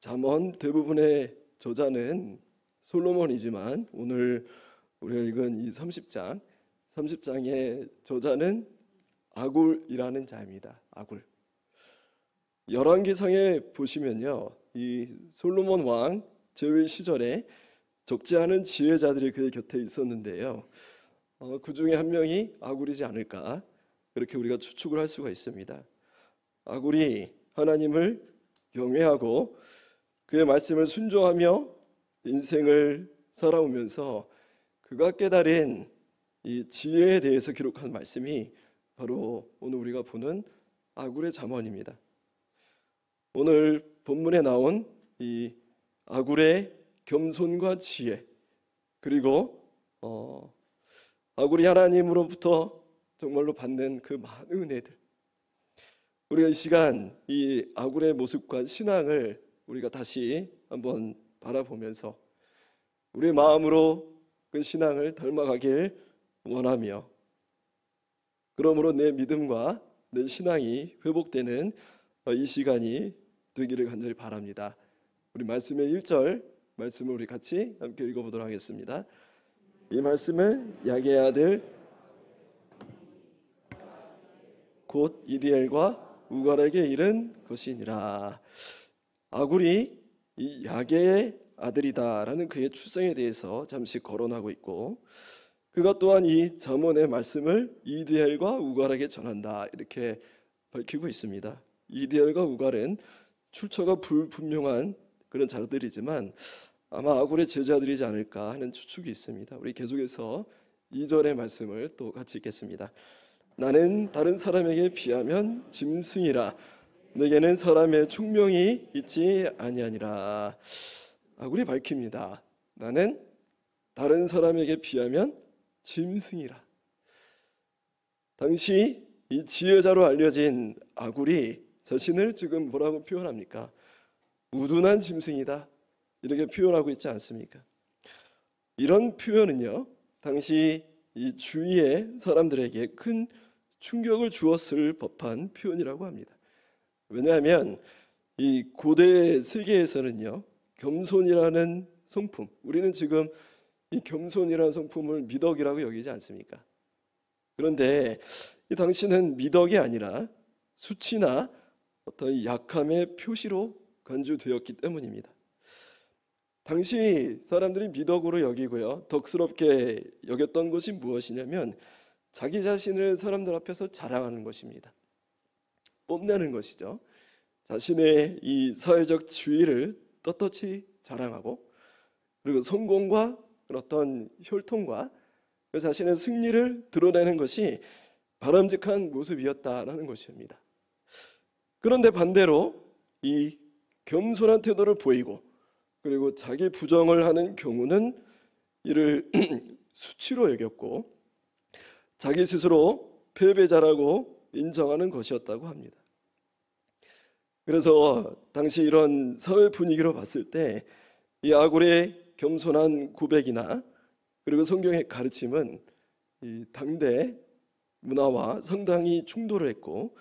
잠언 대부분의 저자는 솔로몬이지만 오늘 우리가 읽은 이 30장의 저자는 아굴이라는 자입니다. 아굴. 열왕기상에 보시면요, 이 솔로몬 왕 재위 시절에 적지 않은 지혜자들이 그의 곁에 있었는데요, 그 중에 한 명이 아굴이지 않을까, 그렇게 우리가 추측을 할 수가 있습니다. 아굴이 하나님을 경외하고 그의 말씀을 순종하며 인생을 살아오면서 그가 깨달은 이 지혜에 대해서 기록한 말씀이 바로 오늘 우리가 보는 아굴의 잠언입니다. 오늘 본문에 나온 이 아굴의 겸손과 지혜, 그리고 아굴이 하나님으로부터 정말로 받는 그 많은 은혜들, 우리가 이 시간 이 아굴의 모습과 신앙을 우리가 다시 한번 바라보면서 우리의 마음으로 그 신앙을 닮아가길 원하며, 그러므로 내 믿음과 내 신앙이 회복되는 이 시간이 되기를 간절히 바랍니다. 우리 말씀의 1절 말씀을 우리 같이 함께 읽어보도록 하겠습니다. 이 말씀은 야게의 아들 곧 이디엘과 우갈에게 이른 것이니라. 아굴이 이 야게의 아들이다라는 그의 출생에 대해서 잠시 거론하고 있고, 그가 또한 이 잠언의 말씀을 이디엘과 우갈에게 전한다, 이렇게 밝히고 있습니다. 이디엘과 우갈은 출처가 불분명한 그런 자들이지만 아마 아굴의 제자들이지 않을까 하는 추측이 있습니다. 우리 계속해서 2절의 말씀을 또 같이 읽겠습니다. 나는 다른 사람에게 비하면 짐승이라, 내게는 사람의 총명이 있지 아니하니라. 아굴이 밝힙니다. 나는 다른 사람에게 비하면 짐승이라. 당시 이 지혜자로 알려진 아굴이 자신을 지금 뭐라고 표현합니까? 우둔한 짐승이다, 이렇게 표현하고 있지 않습니까? 이런 표현은요, 당시 이 주위의 사람들에게 큰 충격을 주었을 법한 표현이라고 합니다. 왜냐하면 이 고대 세계에서는요, 겸손이라는 성품, 우리는 지금 이 겸손이라는 성품을 미덕이라고 여기지 않습니까? 그런데 이 당시는 미덕이 아니라 수치나 어떤 약함의 표시로 간주되었기 때문입니다. 당시 사람들이 미덕으로 여기고요, 덕스럽게 여겼던 것이 무엇이냐면 자기 자신을 사람들 앞에서 자랑하는 것입니다. 뽐내는 것이죠. 자신의 이 사회적 지위를 떳떳이 자랑하고, 그리고 성공과 어떤 혈통과 자신의 승리를 드러내는 것이 바람직한 모습이었다라는 것입니다. 그런데 반대로 이 겸손한 태도를 보이고 그리고 자기 부정을 하는 경우는 이를 수치로 여겼고 자기 스스로 패배자라고 인정하는 것이었다고 합니다. 그래서 당시 이런 사회 분위기로 봤을 때 이 아굴의 겸손한 고백이나 그리고 성경의 가르침은 이 당대 문화와 상당히 충돌을 했고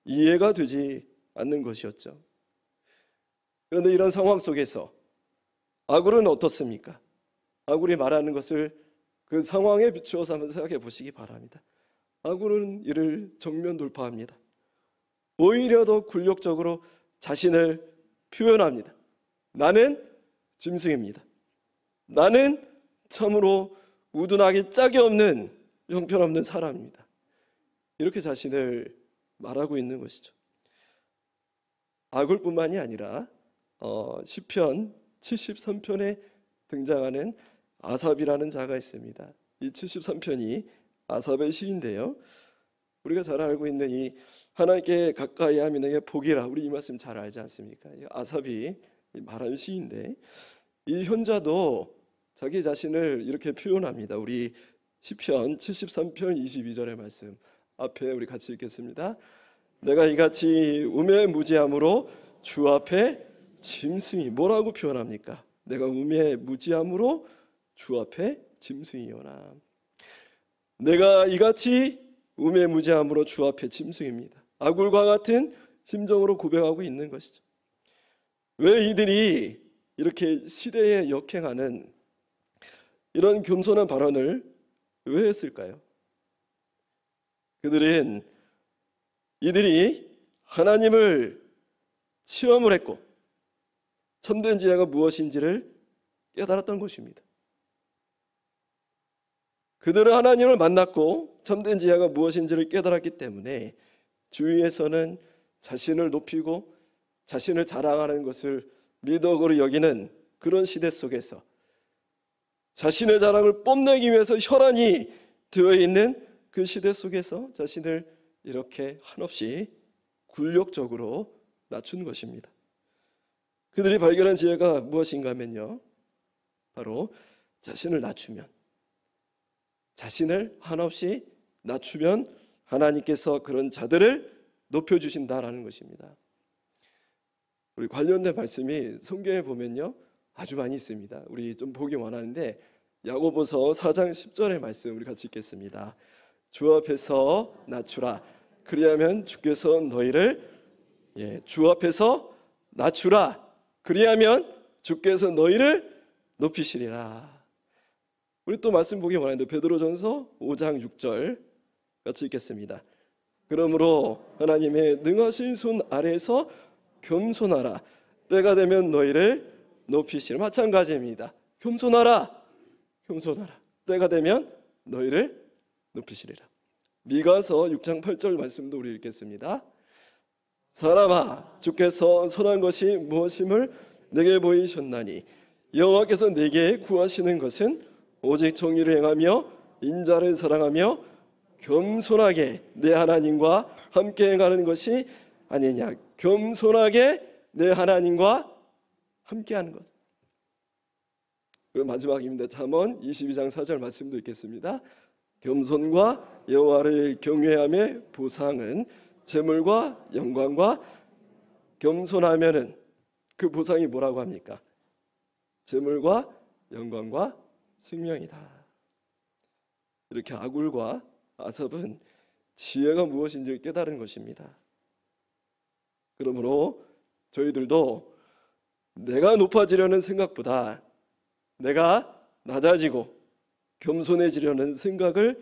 이해가 되지 않는 것이었죠. 그런데 이런 상황 속에서 아굴은 어떻습니까? 아굴이 말하는 것을 그 상황에 비추어서 한번 생각해 보시기 바랍니다. 아굴은 이를 정면 돌파합니다. 오히려 더 굴욕적으로 자신을 표현합니다. 나는 짐승입니다. 나는 참으로 우둔하기 짝이 없는 형편없는 사람입니다. 이렇게 자신을 말하고 있는 것이죠. 아굴뿐만이 아니라 시편 73편에 등장하는 아삽이라는 자가 있습니다. 이 73편이 아삽의 시인데요, 우리가 잘 알고 있는 이 하나님께 가까이 하면 내게 복이라, 우리 이 말씀 잘 알지 않습니까? 아삽이 말한 시인데 이 현자도 자기 자신을 이렇게 표현합니다. 우리 시편 73편 22절의 말씀 앞에 우리 같이 읽겠습니다. 내가 이같이 우매무지함으로 주 앞에 짐승이, 뭐라고 표현합니까? 내가 우매무지함으로 주 앞에 짐승이오나. 내가 이같이 우매무지함으로 주 앞에 짐승입니다. 아굴과 같은 심정으로 고백하고 있는 것이죠. 왜 이들이 이렇게 시대에 역행하는 이런 겸손한 발언을 왜 했을까요? 그들은 이들이 하나님을 체험을 했고 참된 지혜가 무엇인지를 깨달았던 것입니다. 그들은 하나님을 만났고 참된 지혜가 무엇인지를 깨달았기 때문에 주위에서는 자신을 높이고 자신을 자랑하는 것을 미덕으로 여기는 그런 시대 속에서 자신의 자랑을 뽐내기 위해서 혈안이 되어 있는 그 시대 속에서 자신을 이렇게 한없이 굴욕적으로 낮춘 것입니다. 그들이 발견한 지혜가 무엇인가 하면요, 바로 자신을 낮추면, 자신을 한없이 낮추면 하나님께서 그런 자들을 높여주신다라는 것입니다. 우리 관련된 말씀이 성경에 보면요 아주 많이 있습니다. 우리 좀 보기 원하는데 야고보서 4장 10절의 말씀 우리 같이 읽겠습니다. 주 앞에서 낮추라. 그리하면 주께서 너희를 주 앞에서 낮추라. 그리하면 주께서 너희를 높이시리라. 우리 또 말씀 보기 원하는데 베드로전서 5장 6절 같이 읽겠습니다. 그러므로 하나님의 능하신 손 아래에서 겸손하라. 때가 되면 너희를 높이시리라. 마찬가지입니다. 겸손하라. 겸손하라. 때가 되면 너희를 높이시리라. 미가서 6장 8절 말씀도 우리 읽겠습니다. 사람아, 주께서 선한 것이 무엇임을 내게 보이셨나니 여호와께서 내게 구하시는 것은 오직 정의를 행하며 인자를 사랑하며 겸손하게 내 하나님과 함께 행하는 것이 아니냐. 겸손하게 내 하나님과 함께하는 것. 그리고 마지막입니다. 잠언 22장 4절 말씀도 읽겠습니다. 겸손과 여호와를 경외함의 보상은 재물과 영광과, 겸손하면은 그 보상이 뭐라고 합니까? 재물과 영광과 생명이다. 이렇게 아굴과 아삽은 지혜가 무엇인지를 깨달은 것입니다. 그러므로 저희들도 내가 높아지려는 생각보다 내가 낮아지고 겸손해지려는 생각을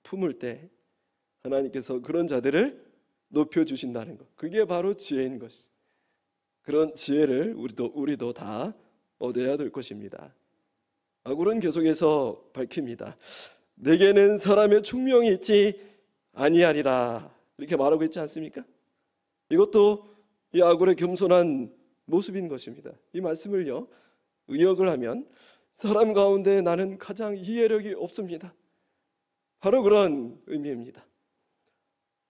품을 때 하나님께서 그런 자들을 높여주신다는 것, 그게 바로 지혜인 것이. 그런 지혜를 우리도 다 얻어야 될 것입니다. 아굴은 계속해서 밝힙니다. 내게는 사람의 총명이 있지 아니하리라, 이렇게 말하고 있지 않습니까? 이것도 이 아굴의 겸손한 모습인 것입니다. 이 말씀을요 의역을 하면 사람 가운데 나는 가장 이해력이 없습니다. 바로 그런 의미입니다.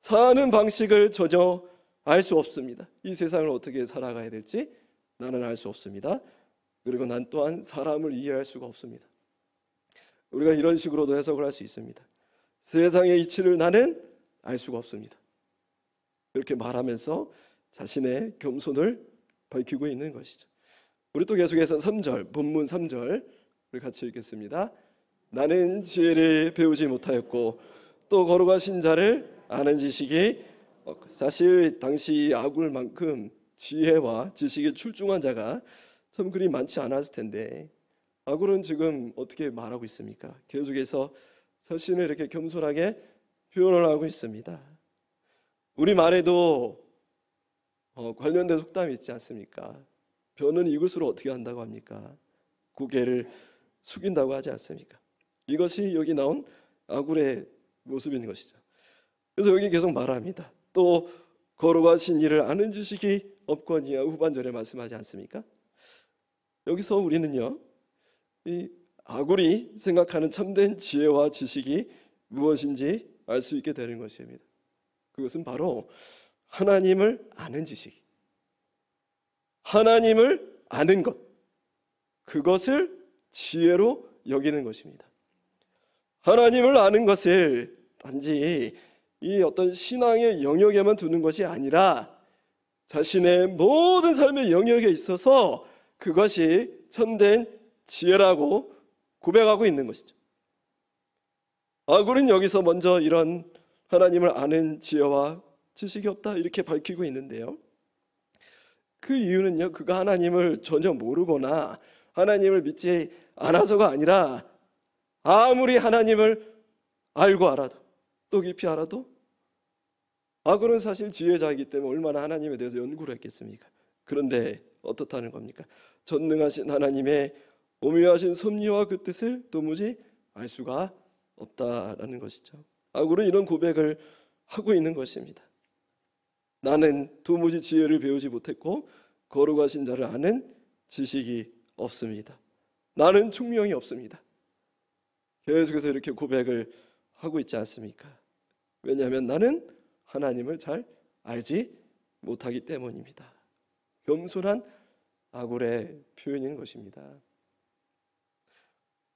사는 방식을 전혀 알 수 없습니다. 이 세상을 어떻게 살아가야 될지 나는 알 수 없습니다. 그리고 난 또한 사람을 이해할 수가 없습니다. 우리가 이런 식으로도 해석을 할 수 있습니다. 세상의 이치를 나는 알 수가 없습니다. 그렇게 말하면서 자신의 겸손을 밝히고 있는 것이죠. 우리 또 계속해서 3절, 본문 3절 우리 같이 읽겠습니다. 나는 지혜를 배우지 못하였고 또 거룩하신 자를 아는 지식이, 사실 당시 아굴만큼 지혜와 지식이 출중한 자가 참 그리 많지 않았을 텐데 아굴은 지금 어떻게 말하고 있습니까? 계속해서 자신을 이렇게 겸손하게 표현을 하고 있습니다. 우리 말에도 관련된 속담이 있지 않습니까? 벼는 익을수록 어떻게 한다고 합니까? 고개를 숙인다고 하지 않습니까? 이것이 여기 나온 아굴의 모습인 것이죠. 그래서 여기 계속 말합니다. 또 거룩하신 이를 아는 지식이 없거니와 후반절에 말씀하지 않습니까? 여기서 우리는요 이 아굴이 생각하는 참된 지혜와 지식이 무엇인지 알 수 있게 되는 것입니다. 그것은 바로 하나님을 아는 지식, 하나님을 아는 것, 그것을 지혜로 여기는 것입니다. 하나님을 아는 것을 단지 이 어떤 신앙의 영역에만 두는 것이 아니라 자신의 모든 삶의 영역에 있어서 그것이 참된 지혜라고 고백하고 있는 것이죠. 아굴은 여기서 먼저 이런 하나님을 아는 지혜와 지식이 없다 이렇게 밝히고 있는데요, 그 이유는요, 그가 하나님을 전혀 모르거나 하나님을 믿지 않아서가 아니라 아무리 하나님을 알고 알아도 또 깊이 알아도 아굴은 사실 지혜자이기 때문에 얼마나 하나님에 대해서 연구를 했겠습니까? 그런데 어떻다는 겁니까? 전능하신 하나님의 오묘하신 섭리와 그 뜻을 도무지 알 수가 없다라는 것이죠. 아굴은 이런 고백을 하고 있는 것입니다. 나는 도무지 지혜를 배우지 못했고 거룩하신 자를 아는 지식이 없습니다. 나는 총명이 없습니다. 계속해서 이렇게 고백을 하고 있지 않습니까? 왜냐하면 나는 하나님을 잘 알지 못하기 때문입니다. 겸손한 아굴의 표현인 것입니다.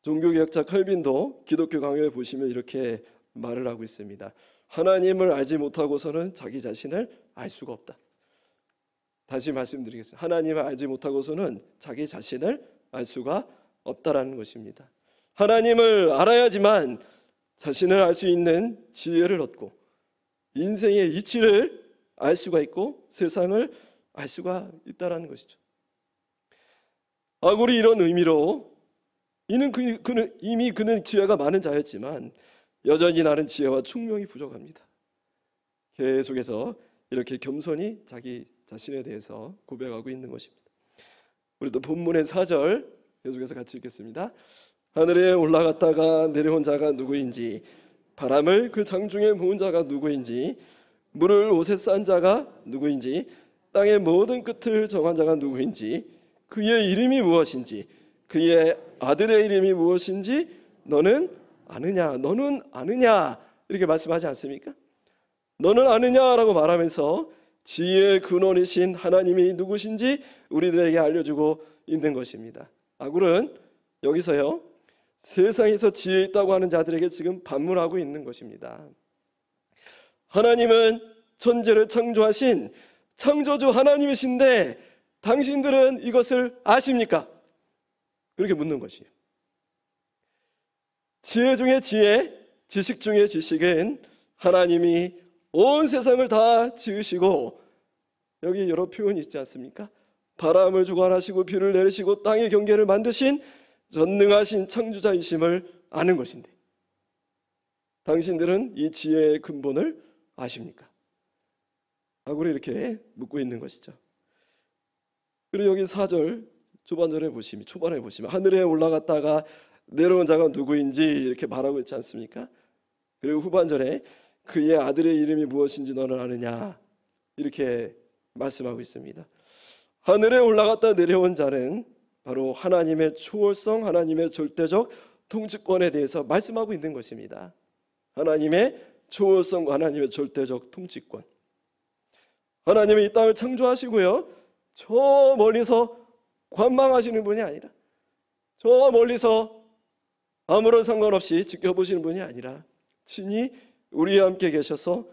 종교개혁자 칼빈도 기독교 강요에 보시면 이렇게 말을 하고 있습니다. 하나님을 알지 못하고서는 자기 자신을 알 수가 없다. 다시 말씀드리겠습니다. 하나님을 알지 못하고서는 자기 자신을 알 수가 없다라는 것입니다. 하나님을 알아야지만 자신을 알 수 있는 지혜를 얻고 인생의 이치를 알 수가 있고 세상을 알 수가 있다라는 것이죠. 아굴이 이런 의미로 그는 지혜가 많은 자였지만 여전히 나는 지혜와 총명이 부족합니다. 계속해서 이렇게 겸손히 자기 자신에 대해서 고백하고 있는 것입니다. 우리 또 본문의 4절 계속해서 같이 읽겠습니다. 하늘에 올라갔다가 내려온 자가 누구인지, 바람을 그 장중에 모은 자가 누구인지, 물을 옷에 싼 자가 누구인지, 땅의 모든 끝을 정한 자가 누구인지, 그의 이름이 무엇인지, 그의 아들의 이름이 무엇인지 너는 아느냐? 너는 아느냐? 이렇게 말씀하지 않습니까? 너는 아느냐라고 말하면서 지혜의 근원이신 하나님이 누구신지 우리들에게 알려주고 있는 것입니다. 아굴은 여기서요, 세상에서 지혜 있다고 하는 자들에게 지금 반문하고 있는 것입니다. 하나님은 천지를 창조하신 창조주 하나님이신데 당신들은 이것을 아십니까? 그렇게 묻는 것이에요. 지혜 중에 지혜, 지식 중에 지식은 하나님이 온 세상을 다 지으시고, 여기 여러 표현이 있지 않습니까? 바람을 주관하시고 비를 내리시고 땅의 경계를 만드신 전능하신 창조자이심을 아는 것인데 당신들은 이 지혜의 근본을 아십니까? 아굴이 이렇게 묻고 있는 것이죠. 그리고 여기 4절 초반에 보시면 하늘에 올라갔다가 내려온 자가 누구인지 이렇게 말하고 있지 않습니까? 그리고 후반절에 그의 아들의 이름이 무엇인지 너는 아느냐 이렇게 말씀하고 있습니다. 하늘에 올라갔다 내려온 자는 바로 하나님의 초월성, 하나님의 절대적 통치권에 대해서 말씀하고 있는 것입니다. 하나님의 초월성과 하나님의 절대적 통치권. 하나님이 이 땅을 창조하시고요, 저 멀리서 관망하시는 분이 아니라, 저 멀리서 아무런 상관없이 지켜보시는 분이 아니라 친히 우리와 함께 계셔서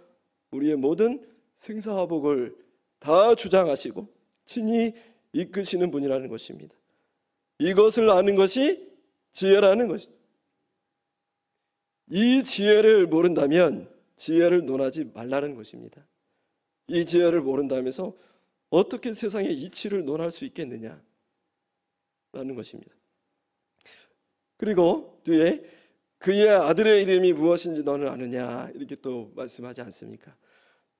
우리의 모든 생사화복을 다 주장하시고 친히 이끄시는 분이라는 것입니다. 이것을 아는 것이 지혜라는 것입니다. 이 지혜를 모른다면 지혜를 논하지 말라는 것입니다. 이 지혜를 모른다면서 어떻게 세상의 이치를 논할 수 있겠느냐 라는 것입니다. 그리고 뒤에 그의 아들의 이름이 무엇인지 너는 아느냐 이렇게 또 말씀하지 않습니까?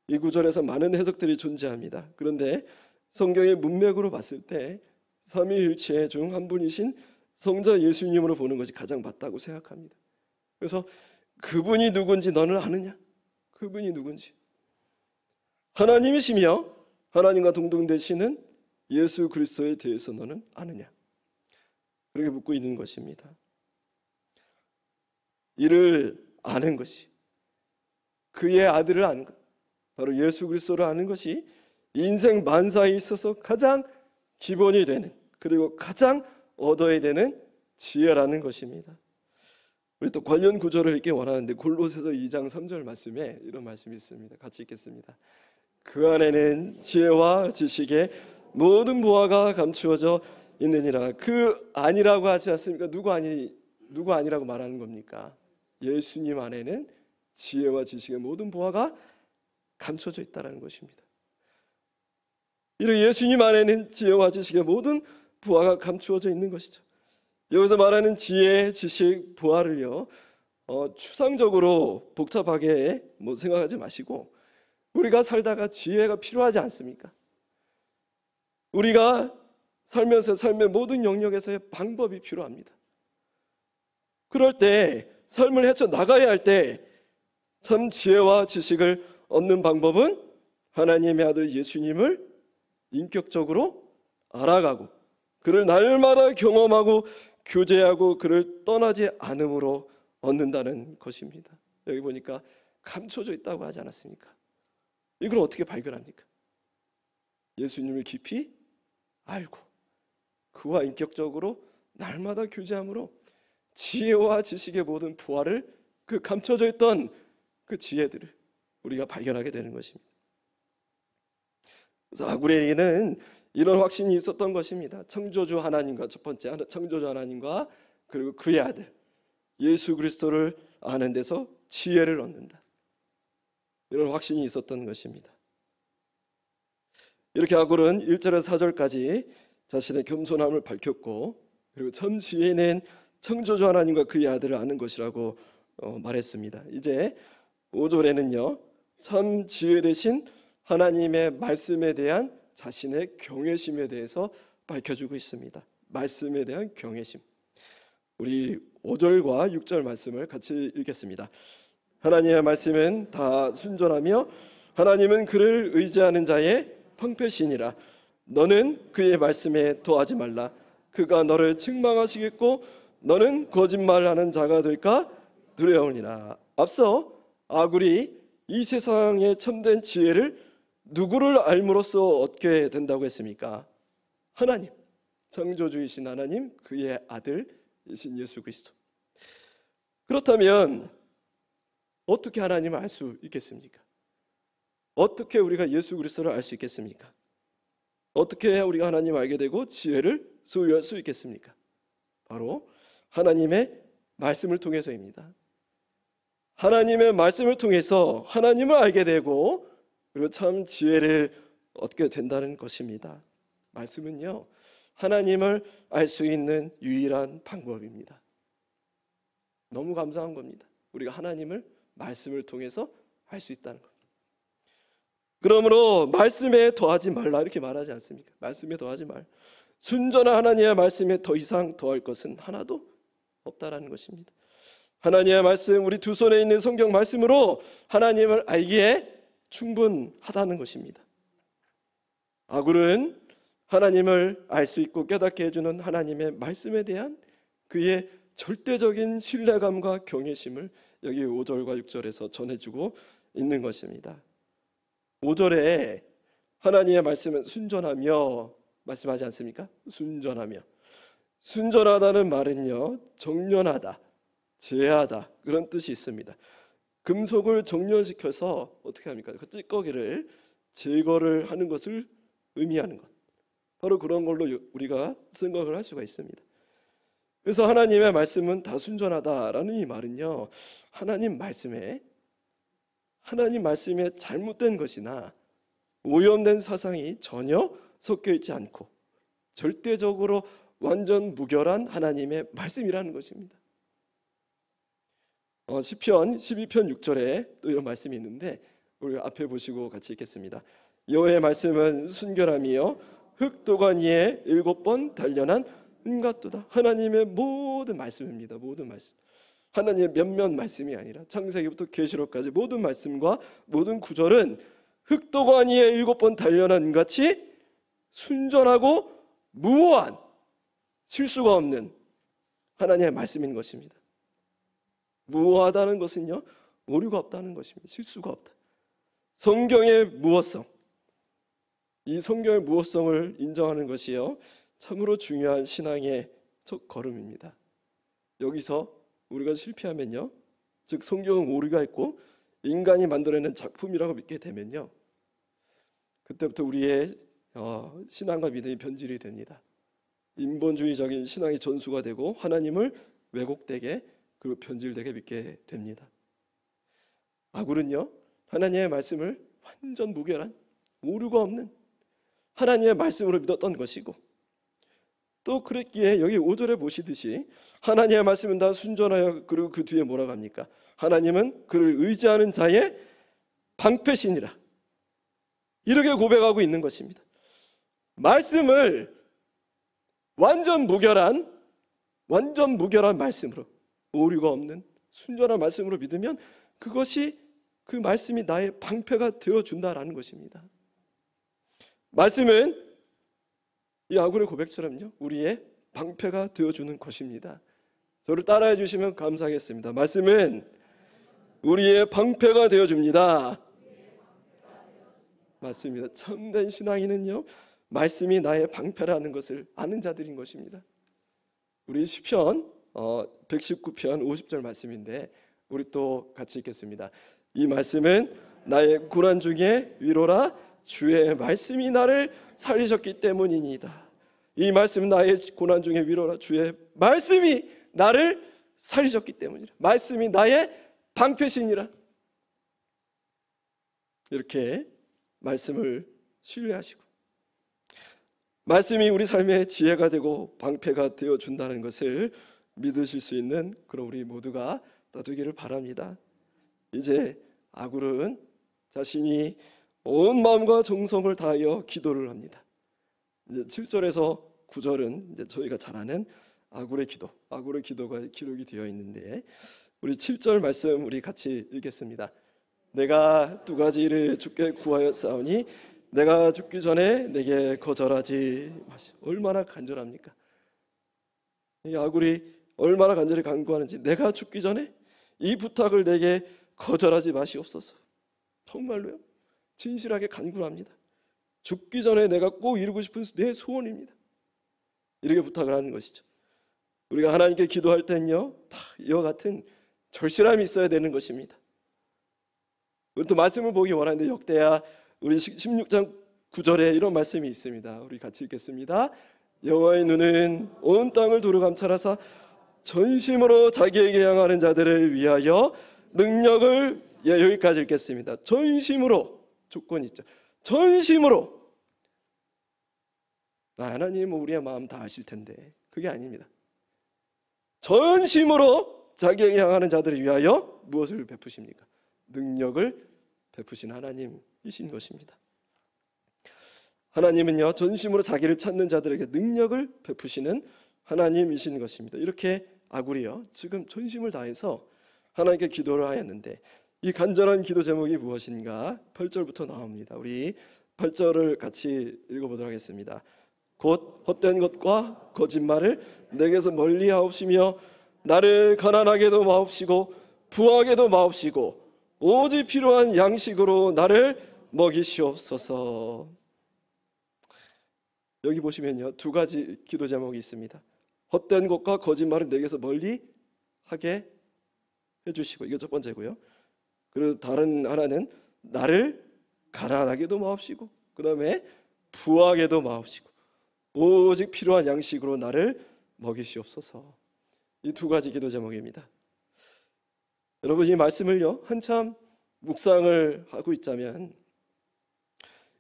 이 구절에서 많은 해석들이 존재합니다. 그런데 성경의 문맥으로 봤을 때 삼위일체 중 한 분이신 성자 예수님으로 보는 것이 가장 맞다고 생각합니다. 그래서 그분이 누군지 너는 아느냐? 그분이 누군지. 하나님이시며 하나님과 동등되시는 예수 그리스도에 대해서 너는 아느냐? 그렇게 묻고 있는 것입니다. 이를 아는 것이, 그의 아들을 아는 것, 바로 예수 그리스도를 아는 것이 인생 만사에 있어서 가장 기본이 되는, 그리고 가장 얻어야 되는 지혜라는 것입니다. 우리 또 관련 구절을 읽기 원하는데 골로새서 2장 3절 말씀에 이런 말씀이 있습니다. 같이 읽겠습니다. 그 안에는 지혜와 지식의 모든 보화가 감추어져 있느니라. 그 아니라고 하지 않습니까? 누구 아니라고 말하는 겁니까? 예수님 안에는 지혜와 지식의 모든 보화가 감춰져 있다는 것입니다. 이런 예수님 안에는 지혜와 지식의 모든 부하가 감추어져 있는 것이죠. 여기서 말하는 지혜, 지식, 부하를요, 추상적으로 복잡하게 생각하지 마시고, 우리가 살다가 지혜가 필요하지 않습니까? 우리가 살면서 삶의 모든 영역에서의 방법이 필요합니다. 그럴 때 삶을 헤쳐 나가야 할 때 참 지혜와 지식을 얻는 방법은 하나님의 아들 예수님을 인격적으로 알아가고 그를 날마다 경험하고 교제하고 그를 떠나지 않음으로 얻는다는 것입니다. 여기 보니까 감춰져 있다고 하지 않았습니까? 이걸 어떻게 발견합니까? 예수님을 깊이 알고 그와 인격적으로 날마다 교제함으로 지혜와 지식의 모든 부활을 그 감춰져 있던 그 지혜들을 우리가 발견하게 되는 것입니다. 그래서 아구레에게는 이런 확신이 있었던 것입니다. 창조주 하나님과, 첫 번째 창조주 하나님과 그리고 그의 아들 예수 그리스도를 아는 데서 지혜를 얻는다. 이런 확신이 있었던 것입니다. 이렇게 아굴은 1절에서 4절까지 자신의 겸손함을 밝혔고, 그리고 참 지혜는 창조주 하나님과 그의 아들을 아는 것이라고 말했습니다. 이제 5절에는요, 참 지혜 대신 하나님의 말씀에 대한 자신의 경외심에 대해서 밝혀주고 있습니다. 말씀에 대한 경외심. 우리 5절과 6절 말씀을 같이 읽겠습니다. 하나님의 말씀은 다 순전하며 하나님은 그를 의지하는 자의 방패시니라. 너는 그의 말씀에 더하지 말라. 그가 너를 책망하시겠고 너는 거짓말하는 자가 될까 두려우니라. 앞서 아굴이 이 세상의 참된 지혜를 누구를 알므로써 얻게 된다고 했습니까? 하나님, 창조주이신 하나님, 그의 아들이신 예수 그리스도. 그렇다면 어떻게 하나님을 알 수 있겠습니까? 어떻게 우리가 예수 그리스도를 알 수 있겠습니까? 어떻게 해야 우리가 하나님을 알게 되고 지혜를 소유할 수 있겠습니까? 바로 하나님의 말씀을 통해서입니다. 하나님의 말씀을 통해서 하나님을 알게 되고 그리고 참 지혜를 얻게 된다는 것입니다. 말씀은요, 하나님을 알 수 있는 유일한 방법입니다. 너무 감사한 겁니다. 우리가 하나님을 말씀을 통해서 알 수 있다는 것. 그러므로 말씀에 더하지 말라 이렇게 말하지 않습니까? 말씀에 더하지 말. 순전한 하나님의 말씀에 더 이상 더할 것은 하나도 없다라는 것입니다. 하나님의 말씀, 우리 두 손에 있는 성경 말씀으로 하나님을 알기에 충분하다는 것입니다. 아굴은 하나님을 알 수 있고 깨닫게 해주는 하나님의 말씀에 대한 그의 절대적인 신뢰감과 경외심을 여기 5절과 6절에서 전해주고 있는 것입니다. 5절에 하나님의 말씀은 순전하며 말씀하지 않습니까? 순전하며. 순전하다는 말은요, 정련하다, 제하다 그런 뜻이 있습니다. 금속을 정련시켜서 어떻게 합니까? 그 찌꺼기를 제거를 하는 것을 의미하는 것. 바로 그런 걸로 우리가 생각을 할 수가 있습니다. 그래서 하나님의 말씀은 다 순전하다라는 이 말은요, 하나님 말씀에 잘못된 것이나 오염된 사상이 전혀 섞여 있지 않고 절대적으로 완전 무결한 하나님의 말씀이라는 것입니다. 시편 12편 6절에 또 이런 말씀이 있는데 우리 앞에 보시고 같이 읽겠습니다. 여호와의 말씀은 순결함이요 흙도관 위에 7번 단련한 은같도다. 하나님의 모든 말씀입니다. 모든 말씀. 하나님의 몇몇 말씀이 아니라 창세기부터 계시록까지 모든 말씀과 모든 구절은 흙도관 위에 7번 단련한 은같이 순전하고 무오한 실수가 없는 하나님의 말씀인 것입니다. 무오하다는 것은요, 오류가 없다는 것입니다. 실수가 없다. 성경의 무오성, 이 성경의 무오성을 인정하는 것이요, 참으로 중요한 신앙의 첫 걸음입니다. 여기서 우리가 실패하면요, 즉 성경은 오류가 있고 인간이 만들어낸 작품이라고 믿게 되면요, 그때부터 우리의 신앙과 믿음이 변질이 됩니다. 인본주의적인 신앙이 전수가 되고 하나님을 왜곡되게 그리고 변질되게 믿게 됩니다. 아굴은요, 하나님의 말씀을 완전 무결한 오류가 없는 하나님의 말씀으로 믿었던 것이고, 또 그랬기에 여기 5절에 보시듯이 하나님의 말씀은 다 순전하여, 그리고 그 뒤에 뭐라고 합니까? 하나님은 그를 의지하는 자의 방패시니라. 이렇게 고백하고 있는 것입니다. 말씀을 완전 무결한 말씀으로, 오류가 없는 순전한 말씀으로 믿으면 그것이, 그 말씀이 나의 방패가 되어준다라는 것입니다. 말씀은 이 아굴의 고백처럼요, 우리의 방패가 되어주는 것입니다. 저를 따라해 주시면 감사하겠습니다. 말씀은 우리의 방패가 되어줍니다. 맞습니다. 참된 신앙인은요, 말씀이 나의 방패라는 것을 아는 자들인 것입니다. 우리 시편 119편 50절 말씀인데 우리 또 같이 읽겠습니다. 이 말씀은 나의 고난 중에 위로라, 주의 말씀이 나를 살리셨기 때문이니이다. 이 말씀은 나의 고난 중에 위로라, 주의 말씀이 나를 살리셨기 때문이라. 말씀이 나의 방패시니라. 이렇게 말씀을 신뢰하시고, 말씀이 우리 삶의 지혜가 되고 방패가 되어준다는 것을 믿으실 수 있는 그런 우리 모두가 다 되기를 바랍니다. 이제 아굴은 자신이 온 마음과 정성을 다하여 기도를 합니다. 이제 7절에서 9절은 이제 저희가 잘 아는 아굴의 기도가 기록이 되어 있는데, 우리 7절 말씀 우리 같이 읽겠습니다. 내가 두 가지 일을 주께 구하였사오니 내가 죽기 전에 내게 거절하지 마시. 얼마나 간절합니까? 이 아굴이 얼마나 간절히 간구하는지, 내가 죽기 전에 이 부탁을 내게 거절하지 마시옵소서. 정말로요, 진실하게 간구합니다. 죽기 전에 내가 꼭 이루고 싶은 내 소원입니다. 이렇게 부탁을 하는 것이죠. 우리가 하나님께 기도할 때는요, 다 이와 같은 절실함이 있어야 되는 것입니다. 우리 또 말씀을 보기 원하는데, 역대하 우리 16장 9절에 이런 말씀이 있습니다. 우리 같이 읽겠습니다. 여호와의 눈은 온 땅을 두루 감찰하사 전심으로 자기에게 향하는 자들을 위하여 능력을, 여기까지 읽겠습니다. 전심으로, 조건이 있죠. 전심으로. 하나님은 우리의 마음 다 아실 텐데 그게 아닙니다. 전심으로 자기에게 향하는 자들을 위하여 무엇을 베푸십니까? 능력을 베푸신 하나님이신 것입니다. 하나님은요, 전심으로 자기를 찾는 자들에게 능력을 베푸시는 하나님이신 것입니다. 이렇게 아굴이요, 지금 전심을 다해서 하나님께 기도를 하였는데, 이 간절한 기도 제목이 무엇인가? 8절부터 나옵니다. 우리 8절을 같이 읽어보도록 하겠습니다. 곧 헛된 것과 거짓말을 내게서 멀리 하옵시며 나를 가난하게도 마옵시고 부하게도 마옵시고 오직 필요한 양식으로 나를 먹이시옵소서. 여기 보시면요, 두 가지 기도 제목이 있습니다. 헛된 것과 거짓말을 내게서 멀리 하게 해주시고, 이게 첫 번째고요. 그리고 다른 하나는 나를 가난하게도 마옵시고, 그 다음에 부하게도 마옵시고 오직 필요한 양식으로 나를 먹이시옵소서. 이 두 가지 기도 제목입니다. 여러분, 이 말씀을요, 한참 묵상을 하고 있자면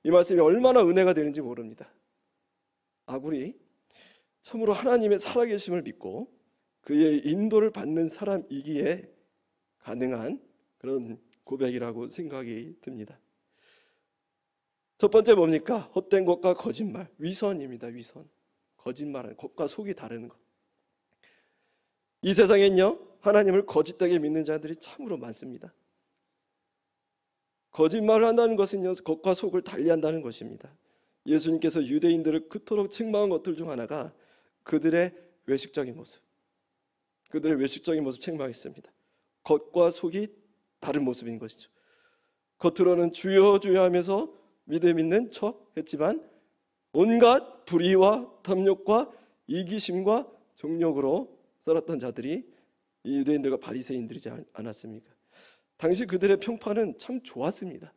이 말씀이 얼마나 은혜가 되는지 모릅니다. 아굴이 참으로 하나님의 살아계심을 믿고 그의 인도를 받는 사람이기에 가능한 그런 고백이라고 생각이 듭니다. 첫 번째 뭡니까? 헛된 것과 거짓말, 위선입니다. 위선. 거짓말은 겉과 속이 다르는 것. 이 세상엔요, 하나님을 거짓되게 믿는 자들이 참으로 많습니다. 거짓말을 한다는 것은요, 겉과 속을 달리한다는 것입니다. 예수님께서 유대인들을 그토록 책망한 것들 중 하나가 그들의 외식적인 모습, 책망했습니다. 겉과 속이 다른 모습인 것이죠. 겉으로는 주여 주여 하면서 믿음 있는 척 했지만 온갖 불의와 탐욕과 이기심과 정욕으로 살았던 자들이 이 유대인들과 바리새인들이지 않았습니까? 당시 그들의 평판은 참 좋았습니다.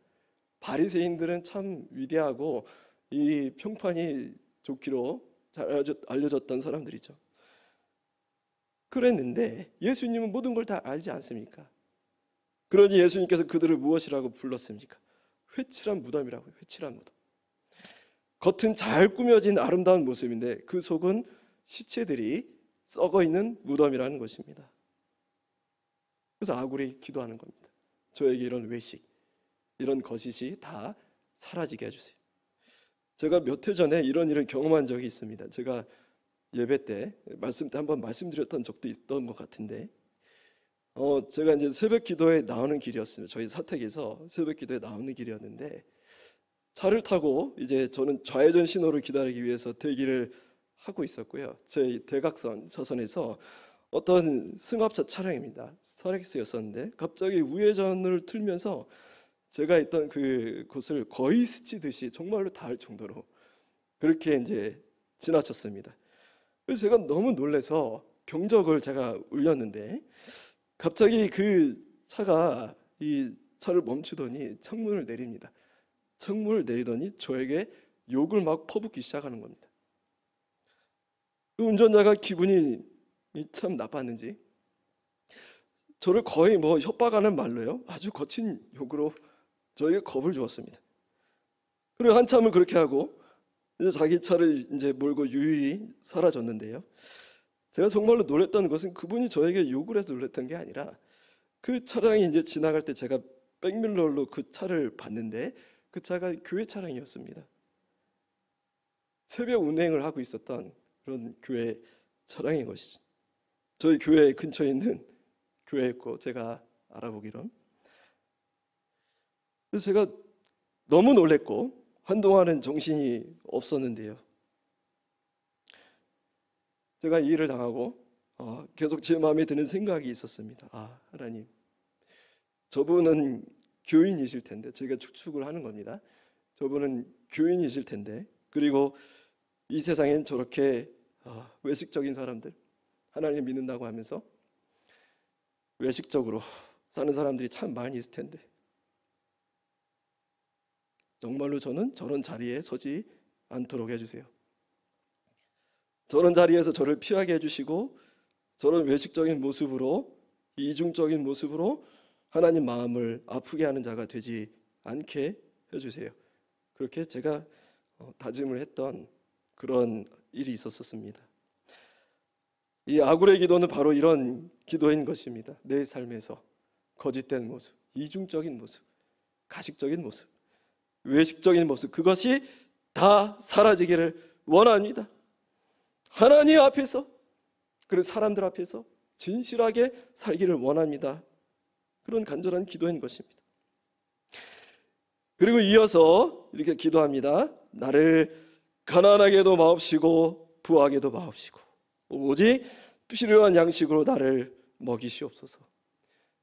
바리새인들은 참 위대하고 이 평판이 좋기로 잘 알려졌던 사람들이죠. 그랬는데 예수님은 모든 걸 다 알지 않습니까? 그러니 예수님께서 그들을 무엇이라고 불렀습니까? 회칠한 무덤이라고요. 회칠한 무덤. 겉은 잘 꾸며진 아름다운 모습인데 그 속은 시체들이 썩어 있는 무덤이라는 것입니다. 그래서 아굴이 기도하는 겁니다. 저에게 이런 외식, 이런 거짓이 다 사라지게 해주세요. 제가 몇 해 전에 이런 일을 경험한 적이 있습니다. 제가 예배 때 말씀 때 한번 말씀드렸던 적도 있던 것 같은데, 제가 이제 새벽 기도에 나오는 길이었습니다. 저희 사택에서 새벽 기도에 나오는 길이었는데, 차를 타고 이제 저는 좌회전 신호를 기다리기 위해서 대기를 하고 있었고요. 제 대각선 차선에서 어떤 승합차 차량입니다. 스타렉스였었는데 갑자기 우회전을 틀면서 제가 있던 그 곳을 거의 스치듯이 정말로 닿을 정도로 그렇게 이제 지나쳤습니다. 그래서 제가 너무 놀라서 경적을 제가 울렸는데 갑자기 그 차가 이 차를 멈추더니 창문을 내립니다. 창문을 내리더니 저에게 욕을 막 퍼붓기 시작하는 겁니다. 그 운전자가 기분이 참 나빴는지 저를 거의 뭐 협박하는 말로요, 아주 거친 욕으로 저에게 겁을 주었습니다. 그리고 한참을 그렇게 하고 이제 자기 차를 이제 몰고 유유히 사라졌는데요. 제가 정말로 놀랐던 것은 그분이 저에게 욕을 해서 놀랐던 게 아니라 그 차량이 이제 지나갈 때 제가 백밀러로 그 차를 봤는데 그 차가 교회 차량이었습니다. 새벽 운행을 하고 있었던 그런 교회 차량인 것이죠. 저희 교회 근처에 있는 교회였고 제가 알아보기론. 그래서 제가 너무 놀랬고 한동안은 정신이 없었는데요. 제가 이 일을 당하고 계속 제 마음에 드는 생각이 있었습니다. 하나님, 저분은 교인이실 텐데, 제가 추측을 하는 겁니다. 저분은 교인이실 텐데, 그리고 이 세상엔 저렇게 외식적인 사람들, 하나님 믿는다고 하면서 외식적으로 사는 사람들이 참 많이 있을 텐데 정말로 저는 저런 자리에 서지 않도록 해주세요. 저런 자리에서 저를 피하게 해주시고 저런 외식적인 모습으로, 이중적인 모습으로 하나님 마음을 아프게 하는 자가 되지 않게 해주세요. 그렇게 제가 다짐을 했던 그런 일이 있었습니다. 이 아굴의 기도는 바로 이런 기도인 것입니다. 내 삶에서 거짓된 모습, 이중적인 모습, 가식적인 모습, 외식적인 모습, 그것이 다 사라지기를 원합니다. 하나님 앞에서, 그리고 사람들 앞에서 진실하게 살기를 원합니다. 그런 간절한 기도인 것입니다. 그리고 이어서 이렇게 기도합니다. 나를 가난하게도 마옵시고 부하게도 마옵시고 오직 필요한 양식으로 나를 먹이시옵소서.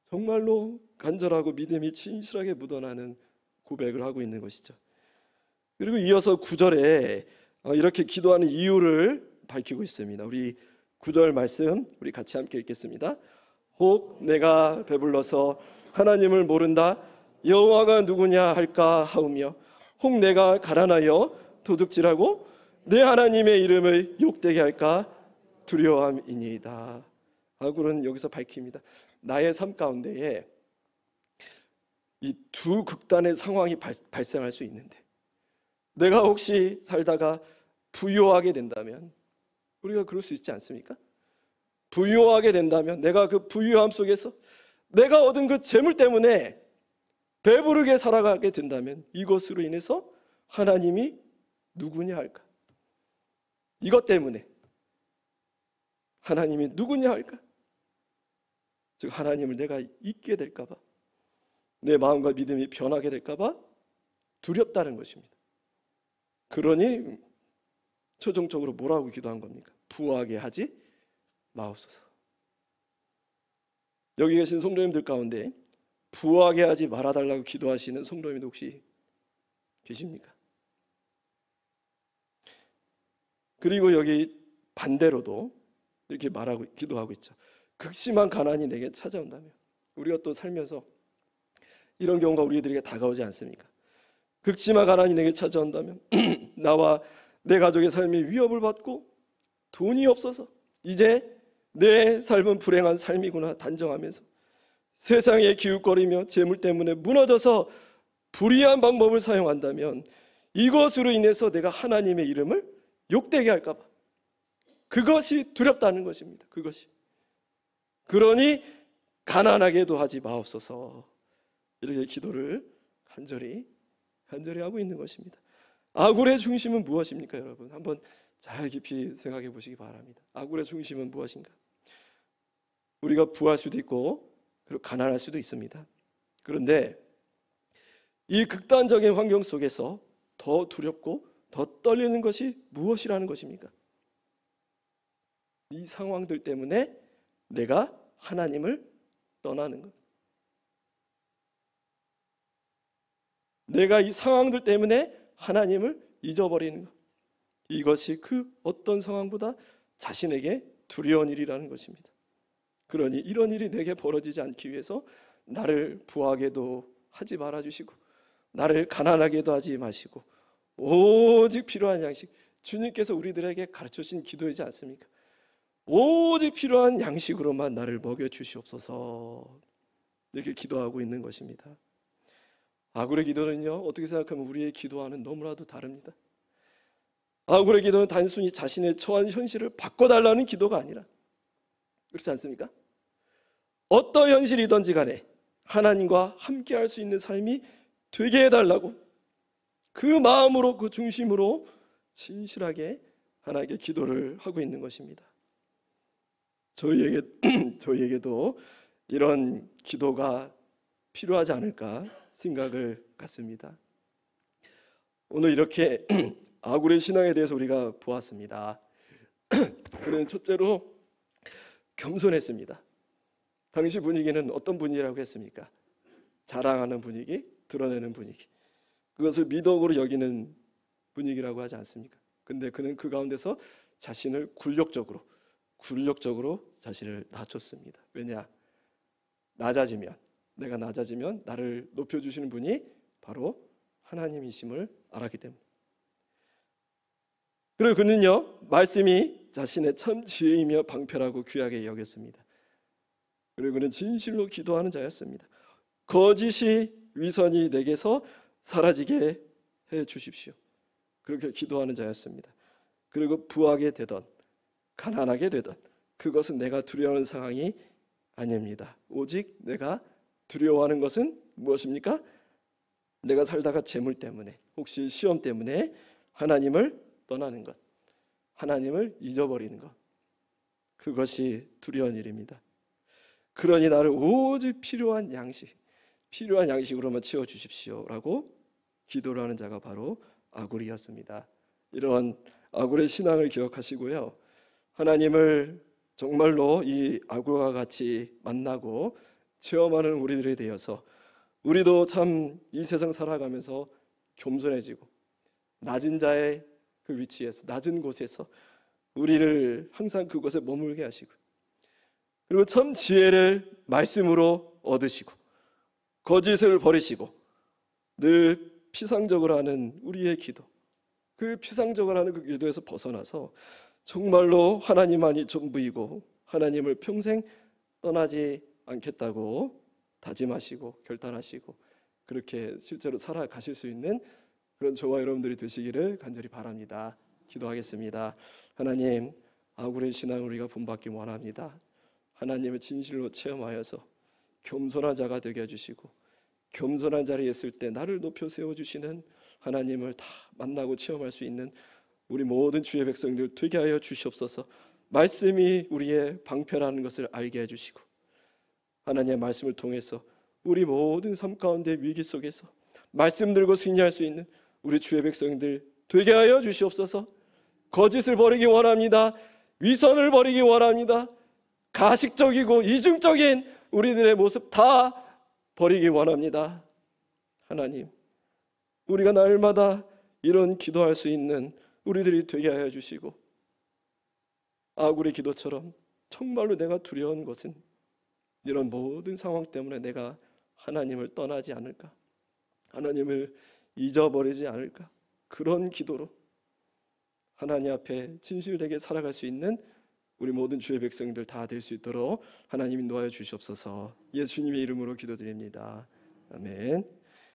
정말로 간절하고 믿음이 진실하게 묻어나는 고백을 하고 있는 것이죠. 그리고 이어서 9절에 이렇게 기도하는 이유를 밝히고 있습니다. 우리 9절 말씀 우리 같이 함께 읽겠습니다. 혹 내가 배불러서 하나님을 모른다 여호와가 누구냐 할까 하오며 혹 내가 가난하여 도둑질하고 내 하나님의 이름을 욕되게 할까 두려워함이니이다. 아굴은 여기서 밝힙니다. 나의 삶 가운데에 이 두 극단의 상황이 발생할 수 있는데 내가 혹시 살다가 부유하게 된다면, 우리가 그럴 수 있지 않습니까? 부유하게 된다면 내가 그 부유함 속에서 내가 얻은 그 재물 때문에 배부르게 살아가게 된다면 이것으로 인해서 하나님이 누구냐 할까? 이것 때문에 하나님이 누구냐 할까? 즉 하나님을 내가 잊게 될까 봐, 내 마음과 믿음이 변하게 될까 봐 두렵다는 것입니다. 그러니 최종적으로 뭐라고 기도한 겁니까? 부하게 하지 마옵소서. 여기 계신 성도님들 가운데 부하게 하지 말아달라고 기도하시는 성도님들 혹시 계십니까? 그리고 여기 반대로도 이렇게 말하고 기도하고 있죠. 극심한 가난이 내게 찾아온다면, 우리가 또 살면서 이런 경우가 우리들에게 다가오지 않습니까? 극심한 가난이 내게 찾아온다면 나와 내 가족의 삶이 위협을 받고 돈이 없어서 이제 내 삶은 불행한 삶이구나 단정하면서 세상에 기웃거리며 재물 때문에 무너져서 불의한 방법을 사용한다면 이것으로 인해서 내가 하나님의 이름을 욕되게 할까 봐. 그것이 두렵다는 것입니다. 그것이. 그러니 가난하게도 하지 마옵소서. 이렇게 기도를 간절히 하고 있는 것입니다. 아굴의 중심은 무엇입니까, 여러분? 한번 잘 깊이 생각해 보시기 바랍니다. 아굴의 중심은 무엇인가? 우리가 부할 수도 있고 그리고 가난할 수도 있습니다. 그런데 이 극단적인 환경 속에서 더 두렵고 더 떨리는 것이 무엇이라는 것입니까? 이 상황들 때문에 내가 하나님을 떠나는 것. 내가 이 상황들 때문에 하나님을 잊어버리는 것. 이것이 그 어떤 상황보다 자신에게 두려운 일이라는 것입니다. 그러니 이런 일이 내게 벌어지지 않기 위해서 나를 부하게도 하지 말아주시고 나를 가난하게도 하지 마시고 오직 필요한 양식, 주님께서 우리들에게 가르쳐주신 기도이지 않습니까? 오직 필요한 양식으로만 나를 먹여주시옵소서. 이렇게 기도하고 있는 것입니다. 아굴의 기도는요, 어떻게 생각하면 우리의 기도와는 너무나도 다릅니다. 아굴의 기도는 단순히 자신의 처한 현실을 바꿔달라는 기도가 아니라, 그렇지 않습니까? 어떤 현실이든지 간에 하나님과 함께 할 수 있는 삶이 되게 해달라고 그 마음으로, 그 중심으로 진실하게 하나님께 기도를 하고 있는 것입니다. 저희에게도 이런 기도가 필요하지 않을까 생각을 갖습니다. 오늘 이렇게 아굴의 신앙에 대해서 우리가 보았습니다. 그는 첫째로 겸손했습니다. 당시 분위기는 어떤 분위기라고 했습니까? 자랑하는 분위기, 드러내는 분위기. 그것을 미덕으로 여기는 분위기라고 하지 않습니까? 근데 그는 그 가운데서 자신을 굴욕적으로 자신을 낮췄습니다. 왜냐? 내가 낮아지면 나를 높여주시는 분이 바로 하나님이심을 알았기 때문에. 그리고 그는요, 말씀이 자신의 참 지혜이며 방패라고 귀하게 여겼습니다. 그리고 그는 진실로 기도하는 자였습니다. 거짓이 위선이 내게서 사라지게 해 주십시오. 그렇게 기도하는 자였습니다. 그리고 부하게 되던 가난하게 되던 그것은 내가 두려워하는 상황이 아닙니다. 오직 내가 두려워하는 것은 무엇입니까? 내가 살다가 재물 때문에, 혹시 시험 때문에 하나님을 떠나는 것, 하나님을 잊어버리는 것, 그것이 두려운 일입니다. 그러니 나를 오직 필요한 양식으로만 채워주십시오라고 기도를 하는 자가 바로 아굴이었습니다. 이런 아굴의 신앙을 기억하시고요, 하나님을 정말로 이 아굴과 같이 만나고 체험하는 우리들에 대해서 우리도 참 이 세상 살아가면서 겸손해지고 낮은 자의 그 위치에서, 낮은 곳에서 우리를 항상 그곳에 머물게 하시고, 그리고 참 지혜를 말씀으로 얻으시고 거짓을 버리시고 늘 피상적으로 하는 우리의 기도, 그 피상적으로 하는 그 기도에서 벗어나서 정말로 하나님만이 전부이고 하나님을 평생 떠나지 않겠다고 다짐하시고 결단하시고 그렇게 실제로 살아가실 수 있는 그런 저와 여러분들이 되시기를 간절히 바랍니다. 기도하겠습니다. 하나님, 아굴의 신앙을 우리가 본받기 원합니다. 하나님을 진실로 체험하여서 겸손한 자가 되게 해주시고 겸손한 자리에 있을 때 나를 높여 세워주시는 하나님을 다 만나고 체험할 수 있는 우리 모든 주의 백성들 되게 하여 주시옵소서. 말씀이 우리의 방패라는 것을 알게 해주시고 하나님의 말씀을 통해서 우리 모든 삶 가운데 위기 속에서 말씀 들고 승리할 수 있는 우리 주의 백성들 되게 하여 주시옵소서. 거짓을 버리기 원합니다. 위선을 버리기 원합니다. 가식적이고 이중적인 우리들의 모습 다 버리기 원합니다. 하나님, 우리가 날마다 이런 기도할 수 있는 우리들이 되게 하여 주시고 아굴의 기도처럼 정말로 내가 두려운 것은 이런 모든 상황 때문에 내가 하나님을 떠나지 않을까, 하나님을 잊어버리지 않을까, 그런 기도로 하나님 앞에 진실되게 살아갈 수 있는 우리 모든 주의 백성들 다 될 수 있도록 하나님 인도하여 주시옵소서. 예수님의 이름으로 기도드립니다. 아멘.